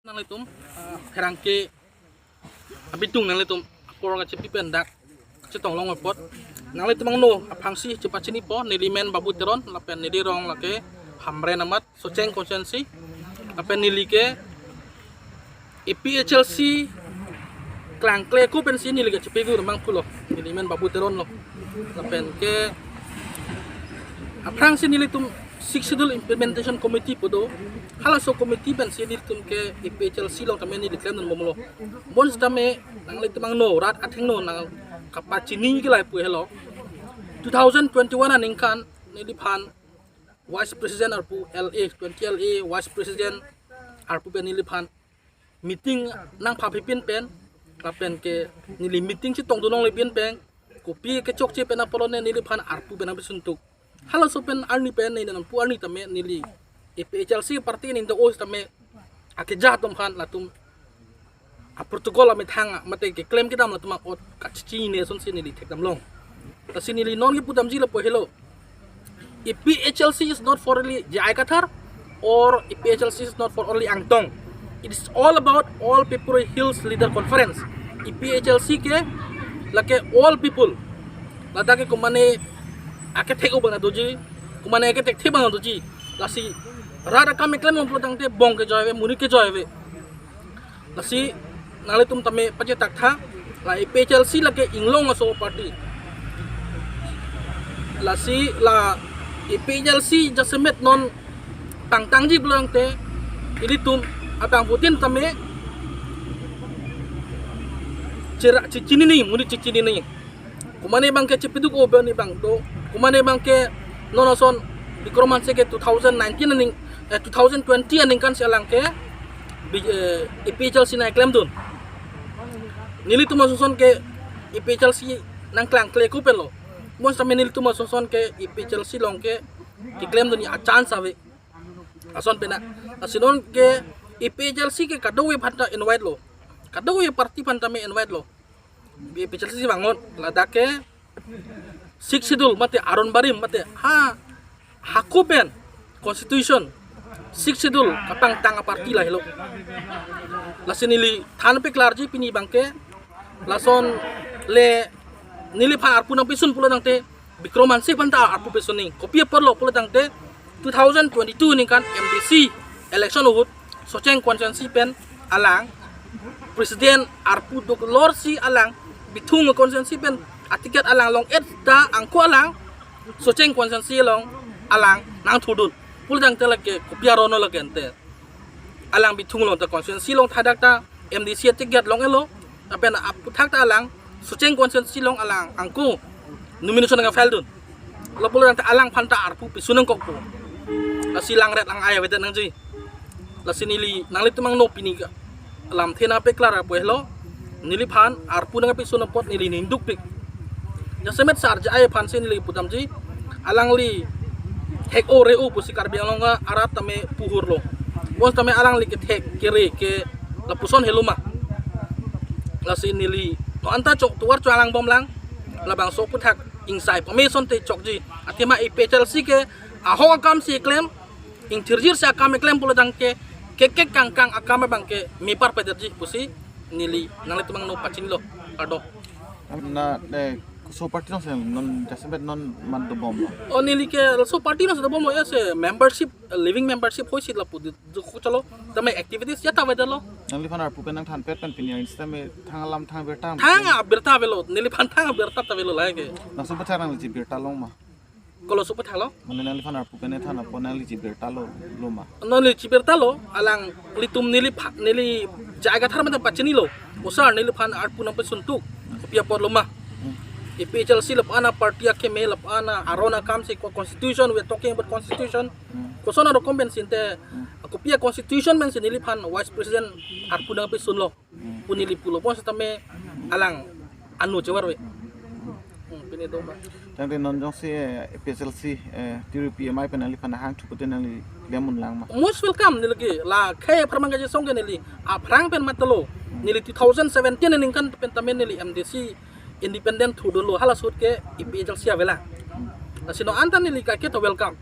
nang litum herangke abitung nang litum apor nga cepi pendak cetong long pot nang litum no apangsi cepat sini po nilimen babu teron lapen nilirong lake hamre namat soceng konsensi lapen nilike EPHLC klangkle ku pensi nilike cepi gu remang pulo nilimen babu teron lo lapen ke apangsi nilitum Six Schedule Implementation Committee podo hala so committee ben si ditum ke EPHLC long tamen ni diklaim non momulo bon stame nang le temang no rat atheng no nang kapachini ki lai pu hello 2021 aning kan ni diphan vice president arpu LA 20 LA vice president arpu ben ni diphan meeting nang pha phipin pen kapen ke ni meeting si tong dunong le pin pen kopi ke chok che pen apolon ni diphan arpu ben abisuntuk hala sopen arni pen ni nan pu arni tame nili EPHLC parti ni ndo os tame ake jatom khan latum a protocol ame thanga mate ke claim kita latum ot kachi ne son sin nili thekdam long ta sin nili non ki putam ji la po hello EPHLC is not for only Jai Kathar or EPHLC is not for only Angtong. It is all about all people hills leader conference EPHLC ke lake all people ladake kumane ake tek ubang doji kumane ake tek thibang doji lasi rada kami klaim on plotang te bong ke joywe muni ke joywe lasi nale tum tame paje tak tha la EPHLC lake inglong aso party lasi la EPHLC jasemet non tang ji blong te ili tum atang putin tame cera cicini ni muni cicini ni kumane bang ke cepidu ko bani bang to kumane bang ke nonoson dikroman se ke 2019 aning 2020 aning kan sialang ke EPHLC na claim dun nili tu masuson ke EPHLC nang klang kle ko pelo mon sa nili tu masuson ke EPHLC long ke di claim dun a chance ave ason pena asinon ke EPHLC ke kadowe phanta invite lo kadowe party phanta me invite lo EPHLC bangon ladake Six Schedule mate aron barim mate hakupen constitution Six Schedule kapang tanga parti lah hello lasin nili than pe klarji pini bangke lason le nili phan arpu nang pisun pulo dangte bikroman se panta arpu pesoni kopi perlo pulo dangte 2022 ni kan MDC election uhut soceng konsensi pen alang presiden arpu dok lor si alang bitung konsensi pen atiket alang long da angko alang soceng konsensi long alang nang thudun pul jang telake kopiaro no lagente alang bitung long ta konsensi long thadak ta MDC atiket long elo apen aputhak ta alang soceng konsensi long alang angko nomination nga file dun lopul jang ta alang phanta arpu pisunang kokpo lasilang ret ang aya wedan nang ji lasinili nang litumang no piniga alam thena pe klara po hello nili phan arpu nang pisunang pot nili ninduk pik jasemet sarja ay phanse nili putam ji alang li hek o reu pusikar biang longa arat tame puhur lo bos tame alang li ke thek kere ke lapuson heluma lasi nili no anta chok tuar chualang bom lang labang so puthak insai permission te chok ji atima EPHLC ke aho akam si claim ing tirjir sa akam claim pula dang ke kek kangkang akam bang ke mipar pederji pusi nili nang litumang no pachin lo ado na de so party no sem non jasemet non man do bom o nili ke so party no so bom ya se membership living membership hoi sit la pu jo chalo tame activities ya ta wedalo nang li fanar pupen nang than pet pen pin yang istame thangalam thang bertam thanga berta velo nili phan thanga berta ta velo lage na so bachar nang ji berta long ma kolo so pathalo mane nang li fanar pupen ne thana po nang li ji berta lo ma no li ciberta lo alang litum nili jaga thar mata pachini lo usar nili phan art punang pesuntuk kopia por lo ma EPHLC lapana party ke me lapana arona kam se constitution we talking about constitution kosona document sinte kopia constitution men sinili phan vice president art punang pesun lo punili pulo pon satame alang anu jawarwe pini do ba tang de non jong se EPHLC tiri PMI pen li fana hang thupoten nang li lemun lang ma most welcome nilagi la khe pramanga je songge nili a phrang pen matalo nili 2017 ning kan pen tamen nili MDC independent thudolo hala sut ke EPHLC avela asino anta nili ka ke to welcome